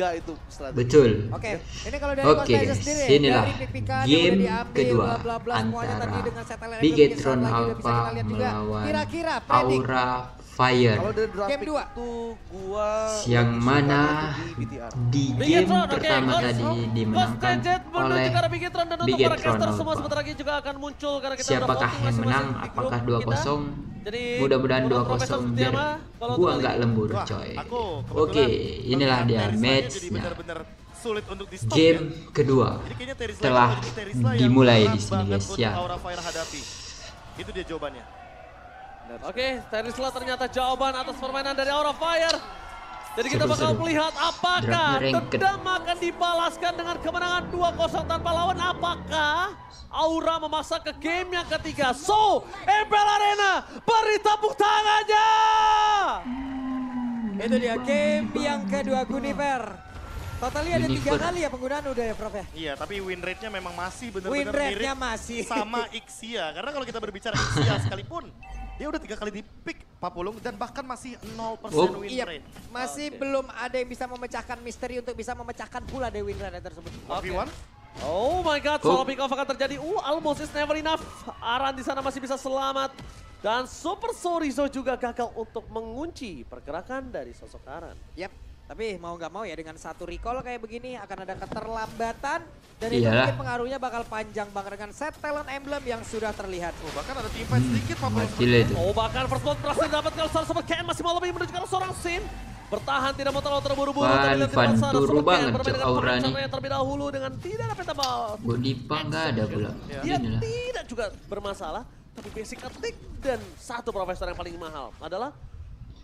3 itu strategi. Betul. Oke, ini kalau dari Oke, Coach sendiri sinilah dari pick-pickan yang game udah diambil, kedua bla bla bla semuanya tadi antara dengan setelan Bigetron lagi udah bisa Alpha kita lihat juga. melawan Kira-kira prediksi Aura Fire. Kalau dari draft Game pick dua. itu gua Yang lebih mana sukanya di BTR. di game Bigetron, oke, pertama Coach. tadi Coach dimenangkan Gadget menuju oleh ke arah Bigetron dan untuk para Bigetron caster semua Alpha. sebentar lagi juga akan muncul karena kita Siapakah udah voting yang menang? masing-masing di grup Apakah kita. 2-0? Jadi Mudah-mudahan menurut Profesor 2-0 seperti biar apa? Kalau gua untuk nggak kali- lembur Wah, coy. aku Oke, kebetulan inilah melihat dia Terisla jadi matchnya. benar-benar sulit untuk di stop Game ya. kedua Jadi kayaknya Terisla telah itu jadi Terisla yang dimulai berat di sini banget guys untuk ya. Aura Fire hadapi. Itu dia jawabannya. Oke, Terisla ternyata jawaban atas permainan dari Aura Fire. Jadi kita bakal Seru-seru. melihat apakah Draftnya ranked. dendam akan dibalaskan dengan kemenangan 2-0 tanpa lawan. Apakah Aura memaksa ke game yang ketiga. So, MPL Arena beri tepuk tangannya. itu dia game yang kedua Gunifer. Totalnya ada 3 Gunifer. kali ya penggunaan udah ya Prof ya. Iya, tapi win rate-nya memang masih Win benar-benar rate-nya mirip masih. sama Ixia. Karena kalau kita berbicara Ixia sekalipun, dia udah 3 kali di pick Papulung dan bahkan masih 0% win Iya, rate. masih Oke. belum ada yang bisa memecahkan misteri untuk bisa memecahkan pula dari win rate tersebut. 1v1. Oh my god, Oh. solo pick off akan terjadi. Almost is never enough. Aran di sana masih bisa selamat. Dan Super Sorizo juga gagal untuk mengunci pergerakan dari sosok Aran. Yap, tapi mau nggak mau ya dengan satu recall kayak begini akan ada keterlambatan dan itu Iyalah. mungkin pengaruhnya bakal panjang banget dengan set talent emblem yang sudah terlihat. Oh, bahkan ada team fight sedikit Papulung. Gila itu. Oh bahkan first blood berhasil dapat kalau Super Ken masih mau lebih menuju ke arah seorang Sin. Bertahan tidak mau terlalu terburu-buru. Van, Tadi lihat di Van, depan sana, turu Super Ken banget, bermain Cok, dengan Aura nih. perencanaan yang terlebih dahulu dengan tidak ada pentabal. Godipa nggak ada pula. Dia Inilah. tidak juga bermasalah. Tapi basic attack dan satu profesor yang paling mahal adalah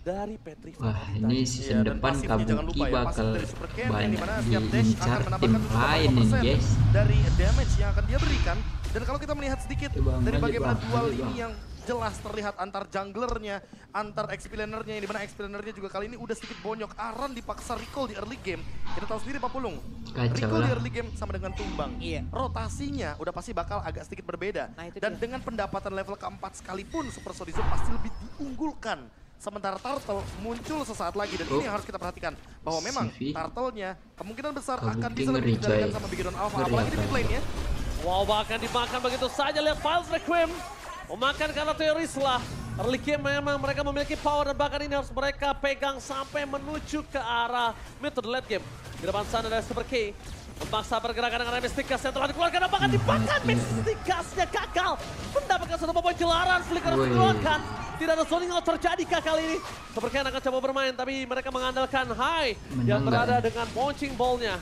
dari Petrified. Wah, ini season Iya, dan depan pasifnya jangan Kabuki lupa ya, pasif bakal dari Super Ken yang banyak dimana setiap dash diincar akan tim menambahkan lain nih 75% guys. dari damage yang akan dia berikan. Dan kalau kita melihat sedikit Coba, dari lanjut, bagaimana Bang, dual lanjut, ini Bang. yang jelas terlihat antar junglernya, antar XP-lanernya, yang dimana XP-lanernya juga kali ini udah sedikit bonyok. Aran dipaksa recall di early game. Kita tahu sendiri Papulung, Kacau recall di lah. early game sama dengan tumbang. Iya. Rotasinya udah pasti bakal agak sedikit berbeda. Nah, itu Dan dia. dengan pendapatan level keempat sekalipun Super Sorizo pasti lebih diunggulkan. Sementara Turtle muncul sesaat lagi dan ini yang harus kita perhatikan bahwa memang CV. Turtle-nya kemungkinan besar Kabuki akan bisa lebih ngeri, dikendalikan coy. sama Bigetron Alpha, Ngeri apalagi di apa? mid lane-nya. Wow, bahkan dimakan begitu saja. Lihat Files Requiem. Memakan karena teoris lah. Early game memang mereka memiliki power dan bahkan ini harus mereka pegang sampai menuju ke arah mid to the late game. Di depan sana ada Super K. Memaksa pergerakan dengan Mystikas yang telah dikeluarkan. Bahkan dimakan Mystikasnya gagal. Mendapatkan satu poin jelaran. Flicker harus Woi. dikeluarkan. Tidak ada zoning yang terjadi kali ini. Super K akan coba bermain tapi mereka mengandalkan High yang Menang berada nggak? dengan launching ball-nya.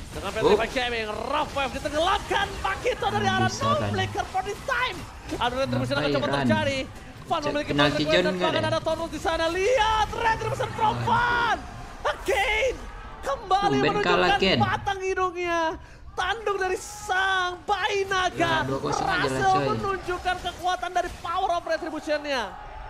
Dengan Petrified Gaming, Rough Wave ditenggelamkan. Pakito dari arah Bisa, no Ran. flicker for this time. Ada retribution akan Ngapain, coba Ran? terjadi. Van memiliki Penalti banyak John poin dan nggak bahkan ada? ada Tonus di sana. Lihat retribution from Van. Again. Kembali Tumben kalah, menunjukkan Ken. batang hidungnya. Tanduk dari sang bayi naga. Ya, 2-0 aja lah, Berhasil coy. menunjukkan kekuatan dari power of retribution-nya.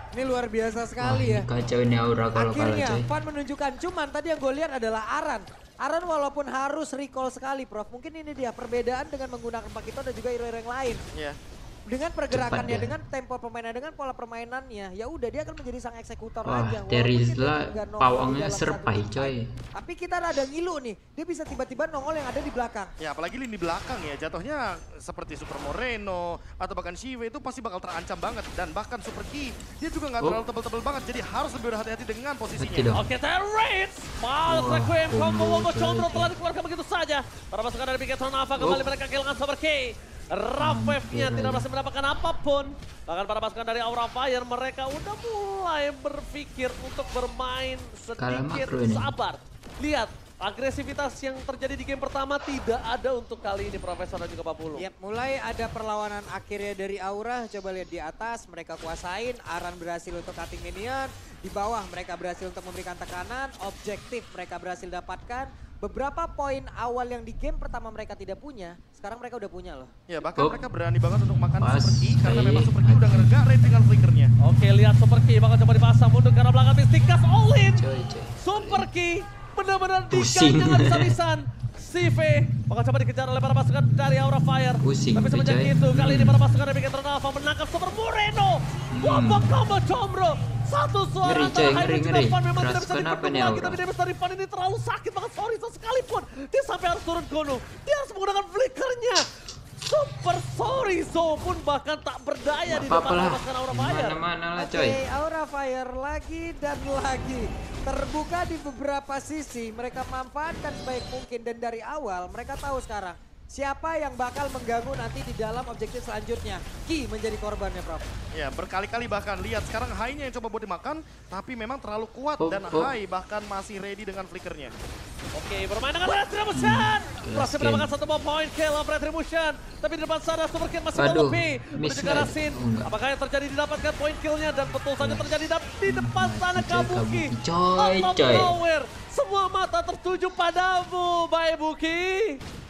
Ini luar biasa Wah, sekali ya. ini kacau ini Aura kalau kalah Akhirnya coy. Van menunjukkan, cuman tadi yang gue lihat adalah Aran. Aran walaupun harus recall sekali Prof, mungkin ini dia perbedaan dengan menggunakan Pakito dan juga hero yang lain. Iya. Dengan pergerakannya, Cepat ya. dengan tempo permainan, dengan pola permainannya, ya udah dia akan menjadi sang eksekutor Wah, aja. Walaupun Terizla dia nggak nongol pawangnya dalam satu serpai game coy. fight. Tapi kita rada ngilu nih, dia bisa tiba-tiba nongol yang ada di belakang. Ya apalagi lini belakang ya, jatuhnya seperti Super Moreno atau bahkan Shive itu pasti bakal terancam banget. Dan bahkan Super Ki, dia juga nggak Oh. terlalu tebel-tebel banget, jadi harus lebih berhati-hati dengan Mati posisinya. dong. Oke, Terrace. Miles Wah, Requiem, combo combo, Condro coy. telah dikeluarkan begitu saja. Para pasukan dari Bigetron Alpha kembali mereka kehilangan Super K. Rough Wave-nya tidak berhasil mendapatkan apapun. Bahkan para pasukan dari Aura Fire mereka udah mulai berpikir untuk bermain Kalah sedikit makro ini. sabar. Lihat, agresivitas yang terjadi di game pertama tidak ada untuk kali ini Profesor dan juga Papulu. Yap, mulai ada perlawanan akhirnya dari Aura. Coba lihat di atas, mereka kuasain. Aran berhasil untuk cutting minion. Di bawah mereka berhasil untuk memberikan tekanan. Objektif mereka berhasil dapatkan. Beberapa poin awal yang di game pertama mereka tidak punya, sekarang mereka udah punya loh. Ya bahkan Oh. mereka berani banget untuk makan Pas, Super Ki karena kayak- memang Super Ki udah ngerega rate dengan flickernya. Oke, lihat Super K bakal coba dipasang mundur ke arah belakang Mystikas all in. Coy. Super Ki benar-benar Pusing. diganjang habis-habisan. CV bakal coba dikejar oleh para pasukan dari Aura Fire. Pusing Tapi tuh, semenjak coy. itu kali ini para pasukan dari Bigetron Alpha menangkap Super Moreno. Combo Combro. Satu suara Ngeri, antara coy, Hybrid ngeri, juga ngeri. Fan memang tidak Keras bisa kenapa dibendung nih, lagi. Aura? Tapi damage dari Fan ini terlalu sakit banget. Sorry sekalipun dia sampai harus turun gunung. Dia harus menggunakan flickernya. Super Sorizo pun bahkan tak berdaya di depan Apa-apa lah. pasukan Aura Fire. Mana-mana lah Oke, coy. Aura Fire lagi dan lagi terbuka di beberapa sisi. Mereka manfaatkan sebaik mungkin dan dari awal mereka tahu sekarang siapa yang bakal mengganggu nanti di dalam objektif selanjutnya. Ki menjadi korbannya, Prof. Ya, berkali-kali bahkan lihat sekarang Hai-nya yang coba buat dimakan, tapi memang terlalu kuat dan Hai bahkan masih ready dengan flickernya. Oke, bermain dengan Retribution. Berhasil Skin. mendapatkan satu poin kill of Retribution. Tapi di depan sana Super King masih Aduh, melopi. miss Menuju ke arah lagi. Sin. Oh, enggak. Apakah yang terjadi didapatkan poin killnya? Dan betul saja terjadi di depan sana Coy, Kabuki. coy, Out of coy. nowhere. Semua mata tertuju padamu, Bae Buki.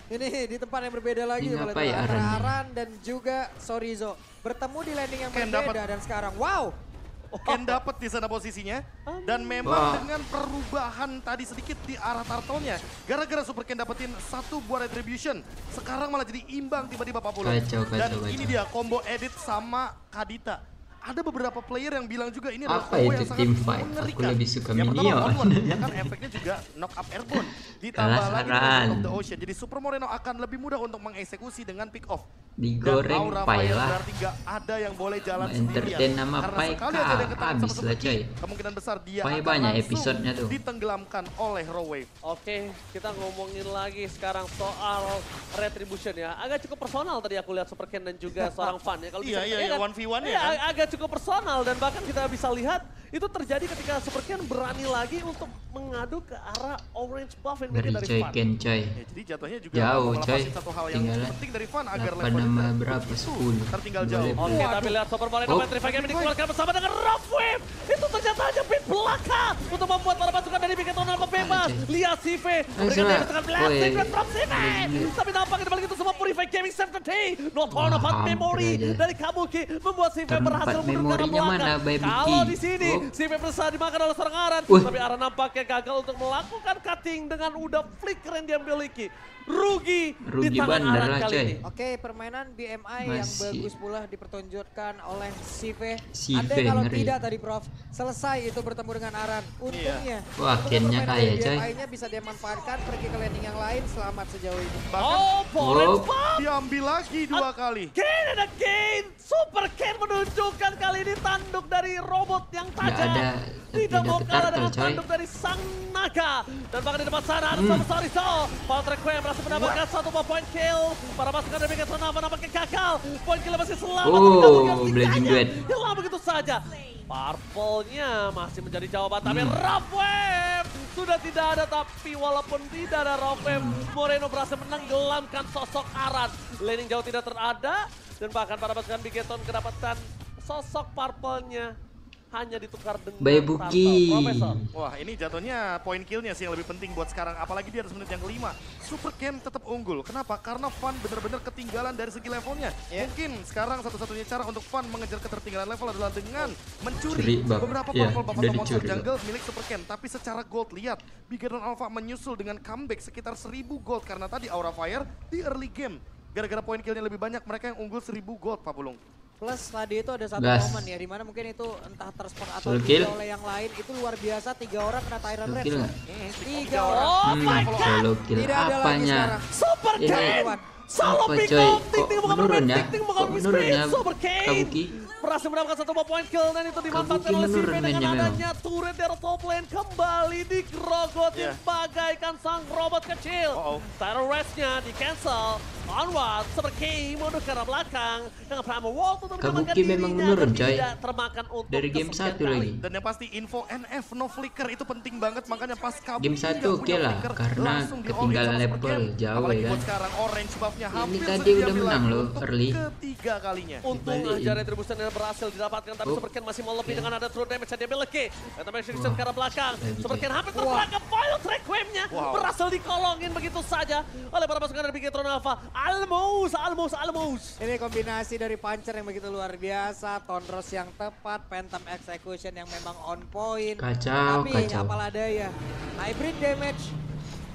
Ini di tempat yang berbeda lagi Ini oleh apa ya, Aran nih? Aran dan juga Sorizo. Bertemu di landing yang Ken berbeda dapat. dan sekarang wow. Ken dapat di sana posisinya dan memang Wah. dengan perubahan tadi sedikit di arah turtle-nya gara-gara Super Ken dapetin satu buah retribution sekarang malah jadi imbang tiba-tiba Pak Puluh. Kacau, Dan kacau, ini kacau. dia combo edit sama Kadita. Ada beberapa player yang bilang juga ini adalah Apa combo itu yang sangat team fight? Aku mengerikan. lebih suka Yang pertama minion. on-one, bahkan efeknya juga knock up airborne. Ditambah Kalah lagi saran. Poison of the Ocean. Jadi Super Moreno akan lebih mudah untuk mengeksekusi dengan pick off. Digoreng Dan Aura pai Fire lah. berarti gak ada yang boleh jalan Entertain sendirian. nama Karena Pai sekali kah? aja dia ketemu Habis sama lah, Super coy. King, kemungkinan besar dia Pai akan banyak langsung episodenya tuh. ditenggelamkan oleh Raw Wave. Oke, kita ngomongin lagi sekarang soal Retribution ya. Agak cukup personal tadi aku lihat Super Ken dan juga seorang fan ya. Kalau Iya, bisa, iya, kan? 1v1 ya Iya, kan? agak cukup personal dan bahkan kita bisa lihat itu terjadi ketika Super Ken berani lagi untuk mengadu ke arah orange buff yang Ngeri dari coy, fan. Ken coy. Ya, jadi jatuhnya juga Jauh, mau coy. ngelepasin satu hal yang Tinggalan penting dari Fan agar 8 levelnya nama tidak berapa? begitu 10. tertinggal Dua jauh. level. Oke, tapi lihat Super Moreno Oh. Petrify Game dikeluarkan bersama dengan Rough Wave. Itu ternyata hanya pit belaka untuk membuat para pasukan dari Bigetron Alpha bebas. Coy. Lihat CV, memberikan salah. damage dengan blasting Woi. red from CV. Tapi nampaknya dibalik itu semua Purify Gaming save the day. Not all Wah, about hampir memory aja. dari Kabuki membuat CV Tempat berhasil mundur ke arah memorinya mana, belakang. Bae Buki? Kalau di sini Oh. CV berusaha dimakan oleh seorang Aran, Wih. tapi Aran nampaknya gagal untuk melakukan cutting dengan udah flicker yang dia miliki. Rugi di Rugi tangan bandar Aran lah, kali coy. ini. Oke, permainan BMI yang Masih. bagus pula dipertunjukkan oleh Sive. Sive, Andai kalau ngeri. tidak tadi Prof, selesai itu bertemu dengan Aran. Untungnya. Wah, Ken-nya kaya, coy. BMI-nya bisa dia manfaatkan pergi ke landing yang lain, selamat sejauh ini. Bahkan Oh, Orange Oh. Buff! diambil lagi 2 kali. Again and again, Super Ken menunjukkan kali ini tanduk dari robot yang tajam. ada, tapi Tidak mau dapet kalah turtle, dengan coy. tanduk dari sang naga. Dan bahkan di depan sana ada Super Sorizo. Patrick Quinn berhasil mendapatkan satu poin kill. Para pasukan dari Bigetron Alpha nampaknya gagal. Poin kill masih selamat. Oh, tapi gabungan Blazing tiganya Duet. hilang begitu saja. Purple-nya masih menjadi jawaban, tapi Rough Wave sudah tidak ada. Tapi walaupun tidak ada Rough Wave, Moreno berhasil menenggelamkan sosok Aran. Laning jauh tidak terada, dan bahkan para pasukan Bigetron kedapatan sosok Purple-nya hanya ditukar dengan Bae Buki. Turtle. Profesor. Wah, ini jatuhnya poin killnya sih yang lebih penting buat sekarang. Apalagi dia harus menit yang kelima. Super Ken tetap unggul. Kenapa? Karena Fan benar-benar ketinggalan dari segi levelnya. Mungkin sekarang satu-satunya cara untuk Fan mengejar ketertinggalan level adalah dengan mencuri Curi, Bang. beberapa Iya, purple buff udah atau monster dicuri, jungle milik Super Ken. Tapi secara gold, lihat. Bigetron Alpha menyusul dengan comeback sekitar 1000 gold. Karena tadi Aura Fire di early game. Gara-gara poin killnya lebih banyak, mereka yang unggul 1000 gold, Pak Bulung. Plus tadi itu ada satu Gas. momen ya, dimana mungkin itu entah terspot atau Soul kill. tidak oleh yang lain. Itu luar biasa, 3 orang kena Tyrant Soul Red. kill Soul. nggak? 3 orang. Oh my God! Solo kill Tidak ada lagi apanya? sekarang. Super Ini Ken! Solo apa, pick coy? up, Kok ting-ting bukan menurun bermain, ya? ting-ting bukan Kok menurun bermain, ya, Super Ken! Kabuki? Berhasil mendapatkan satu poin kill dan itu dimanfaatkan Kabuki oleh CV menurun dengan mainnya adanya turret dari top lane kembali digerogotin Yeah. bagaikan sang robot kecil. Tyrant Rest-nya di cancel. Onward, Super K mundur ke arah belakang dengan Primal Wall untuk menyelamatkan Kabuki memang dirinya menurun, dan coy. tidak termakan untuk Dari game kesekian 1 kali. lagi. Dan yang pasti info NF no flicker itu penting banget, makanya pas Kabuki Game 1 nggak oke punya lah, flicker, karena langsung di-all-in ketinggalan sama Super level Ken. jauh Apalagi ya buat kan. sekarang orange buff-nya Ini hampir tadi saja udah diambil menang lagi loh, untuk early. ketiga kalinya. Untung Dibalikin. aja retribution yang berhasil didapatkan, tapi Oh. Super Ken masih mau lebih dengan ada true damage yang dia miliki. Dan Execution ke arah belakang. Lagi, Super coy. Ken hampir terperangkap Violet Requiem-nya. Wow. Berhasil dikolongin begitu saja oleh para pasukan dari Bigetron Alpha. Almost. Ini kombinasi dari puncher yang begitu luar biasa, Tonros yang tepat, Phantom Execution yang memang on point. Kacau, Tapi kacau. apalah daya, hybrid damage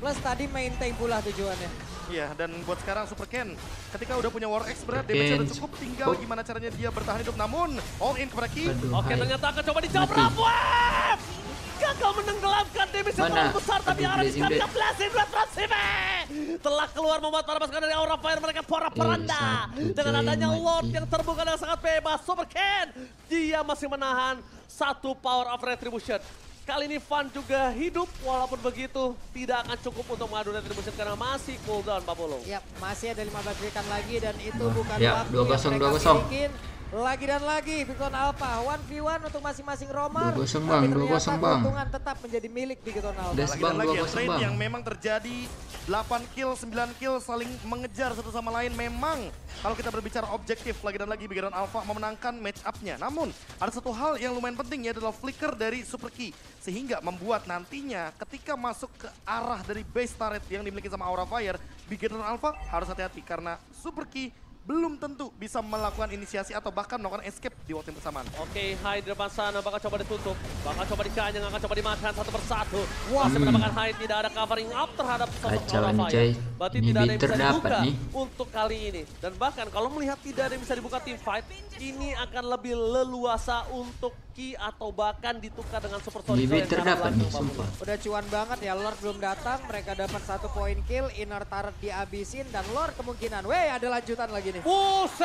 Plus tadi maintain pula tujuannya. Iya, dan buat sekarang Super Ken, ketika udah punya War X berat, damage udah cukup, tinggal gimana caranya dia bertahan hidup. Namun, all in kepada Ki. Aduh, Oke, hai. ternyata akan coba dijawab Rafuem. Gagal menenggelamkan damage yang Mana? terlalu besar, tapi Aduh, arah blazing sekali dead. blessing buat Rasime. Telah keluar membuat para pasukan dari Aura Fire mereka porak-poranda. satu Dengan coy, adanya mati. Lord yang terbuka dan sangat bebas, Super Ken, dia masih menahan satu Power of Retribution. Kali ini Fan juga hidup, walaupun begitu tidak akan cukup untuk mengadu Retribution karena masih cooldown 40. Ya, masih ada 15 detik lagi dan itu Wah, bukan ya, waktu 2-0, yang mereka 2-0. milikin. Lagi dan lagi, Bigton Alpha 1v1 untuk masing-masing Romer. 2-0 Tapi bang, ternyata 2-0 bang. keuntungan tetap menjadi milik Bigton Alpha. Gas Lagi bang, dan lagi ya, 2-0 trade bang. yang memang terjadi 8 kill, 9 kill saling mengejar satu sama lain. Memang kalau kita berbicara objektif, lagi dan lagi Bigton Alpha memenangkan match up-nya. Namun ada satu hal yang lumayan penting ya adalah flicker dari Super Key. Sehingga membuat nantinya ketika masuk ke arah dari base turret yang dimiliki sama Aura Fire, Bigton Alpha harus hati-hati karena Super Key belum tentu bisa melakukan inisiasi atau bahkan melakukan escape di waktu yang bersamaan. Oke, Hyde di depan sana bakal coba ditutup, bakal coba dikanyang, akan coba dimakan satu persatu. Wah. Masih mendapatkan Hyde, tidak ada covering up terhadap sosok Kacau Aura nih, Fire. coy. Berarti Ini tidak ada yang bitter bisa dapat dibuka nih. untuk kali ini. Dan bahkan kalau melihat tidak ada yang bisa dibuka tim fight, ini akan lebih leluasa untuk Ki atau bahkan ditukar dengan Super Ini Sonic. bitter dapat nih, sumpah. Udah cuan banget ya, Lord belum datang, mereka dapat 1 poin kill, inner turret dihabisin, dan Lord kemungkinan, weh ada lanjutan lagi nih. Buset!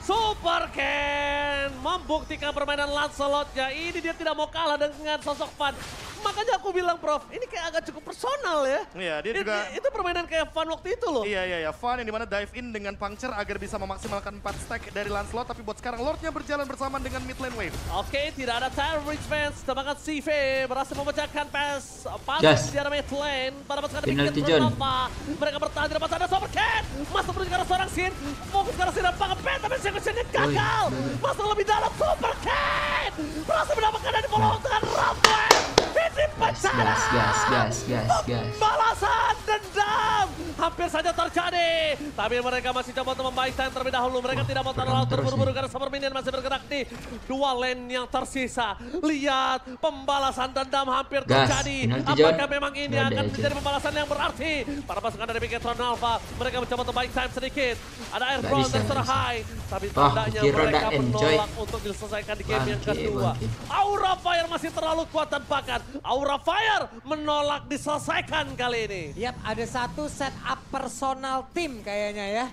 Super Ken membuktikan permainan Lancelot-nya. Ini dia tidak mau kalah dengan sosok Fan. Makanya aku bilang, Prof, ini kayak agak cukup personal ya. Iya, dia juga... Itu permainan kayak Fan waktu itu loh. Iya, Fun yang dimana dive in dengan puncture agar bisa memaksimalkan 4 stack dari Lancelot. Tapi buat sekarang Lordnya berjalan bersamaan dengan mid lane wave. Oke, tidak ada Tyre Rich fans. Tembakan CV berhasil memecahkan pass. Yes. Di arah mid lane. Pada pasukan Penalty Big Cat John. Bernova. Mereka bertahan di depan sana. Super Ken masuk menuju ke arah seorang Sin. Fokus ke arah Sin dan pengepen. Tapi execution-nya gagal. Masuk lebih dalam. Super Ken berhasil mendapatkan dari follow dengan Rafael. Ini pecah. Gas. Balasan dendam hampir saja terjadi, tapi mereka masih coba untuk membaik time terlebih dahulu. Mereka tidak mau terlalu terburu-buru karena Super Minion masih bergerak di 2 lane yang tersisa. Lihat pembalasan dendam hampir Gas, terjadi. penalti, Apakah John? memang ini Gak ada akan aja. menjadi pembalasan yang berarti? Para pasukan dari Bigetron Alpha mereka mencoba untuk baik time sedikit. Ada Gak Airball bisa, dan gak bisa. High, tapi Wah, tandanya kira mereka udah end, coy. menolak untuk diselesaikan di game yang Bangke, kedua. bangke. Aura Fire masih terlalu kuat dan bahkan Aura Fire menolak diselesaikan kali ini. Yap, ada satu setup personal tim kayaknya ya.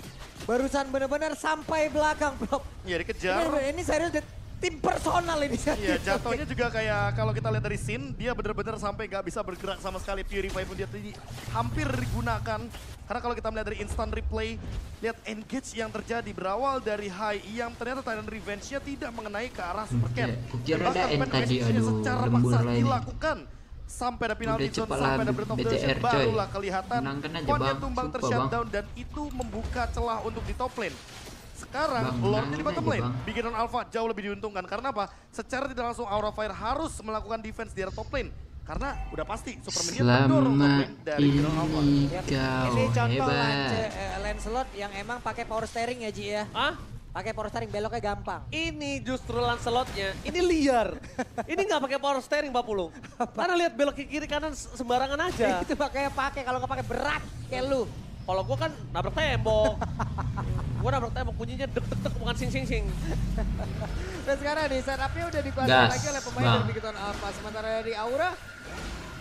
Barusan bener-bener sampai belakang, Bro. Iya, dikejar. Ini serius tim personal ini. Iya, jatuhnya juga kayak kalau kita lihat dari scene, dia benar-benar sampai nggak bisa bergerak sama sekali. Purify pun dia tadi hampir digunakan. Karena kalau kita melihat dari instant replay, lihat engage yang terjadi berawal dari High yang ternyata Titan Revenge-nya tidak mengenai ke arah Super Ken. Kukira ada Bahkan end pen tadi, execution-nya aduh, secara lembur paksa lah ini. dilakukan. Sampai ada penalty Udah zone, cepat sampai lah ada Breath of the BTR, Ocean, coy. barulah kelihatan. Menangkan aja, Ponnya Bang. tumbang Sumpah, ter-shutdown dan itu membuka celah untuk di top lane. Sekarang Bang, Lordnya di menangin bottom aja, lane, Bang. Bigton Alpha jauh lebih diuntungkan. Karena apa? Secara tidak langsung Aura Fire harus melakukan defense di area top lane. Karena udah pasti Super Minion mendorong top Selama lane dari Bigton Alpha. ini Yap, kau ini contoh hebat. Lancelot yang emang pakai power steering ya, Ji ya. Ah? Pakai power steering beloknya gampang. Ini justru Lancelot-nya, ini liar. Ini nggak pakai power steering, Pak Pulung. Karena lihat belok ke kiri kanan sembarangan aja. Itu makanya pakai, kalau nggak pakai berat kayak lu. Kalau gue kan nabrak tembok. Gue nabrak tembok, bunyinya dek-dek-dek bukan sing-sing-sing. Dan sekarang nih setupnya udah dikuasai Gas, lagi oleh pemain Bang. dari Bigton Alpha. Sementara dari Aura,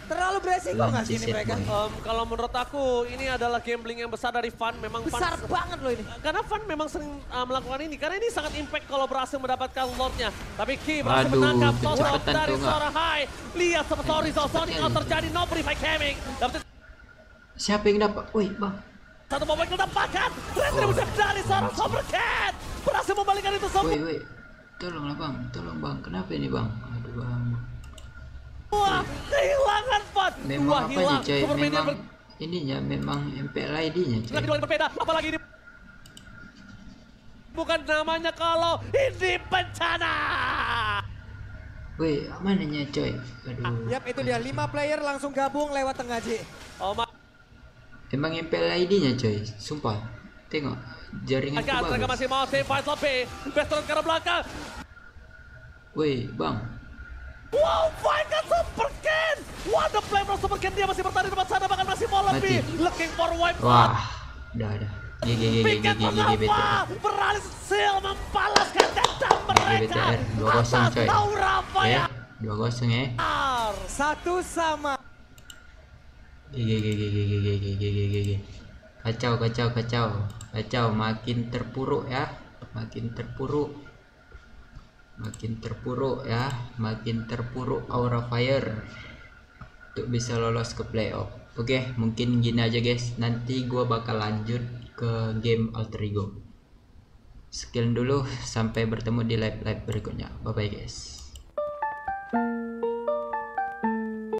terlalu beresiko nggak sih ini Lanjut, mereka? boy. Kalau menurut aku ini adalah gambling yang besar dari Fan. Memang Fan Besar banget loh ini. karena Fan memang sering melakukan ini. Karena ini sangat impact kalau berhasil mendapatkan Lordnya. Tapi Ki berhasil Aduh, menangkap sosok kecepatan dari tuh nggak. seorang High. Lihat seperti Sonic out terjadi, no free fight coming. Dapat Siapa yang dapat? Woi, Bang. satu momen mendapatkan retribution dari seorang Super Cat. Berhasil membalikkan itu semua. Woi. Tolonglah, Bang. Tolong, Bang. Kenapa ini, Bang? Aduh, Bang. Wah, kehilangan Fan. Dua Memang apa hilang. nih, coy? Super Minion Memang ininya memang MPL ID-nya, coy. lagi dua yang berbeda. Apalagi ini bukan namanya kalau ini bencana. Woi, mananya, coy? Aduh. Yap, itu dia 5 player langsung gabung lewat tengah, Ji. Oh my Emang MPL ID-nya, coy. Sumpah. Tengok. Jaringan God, mereka bagus. masih mau save fight lebih. Best turn ke arah belakang. Woi, Bang. Wow, fight kan Super Ken. What the play from Super Ken, dia masih bertahan di depan sana, bahkan masih mau lebih. Mati. Looking for wipe. Wah, udah. GG Piket BTR. mengapa? Berhasil membalaskan dendam mereka. BTR 2-0 coy. Aura Ya, Fire. 2-0 ya. Satu sama. GG. Kacau, makin terpuruk ya. Makin terpuruk Aura Fire untuk bisa lolos ke playoff. Oke, mungkin gini aja guys. Nanti gua bakal lanjut ke game Alter Ego. Sekian dulu, sampai bertemu di live berikutnya. Bye bye guys.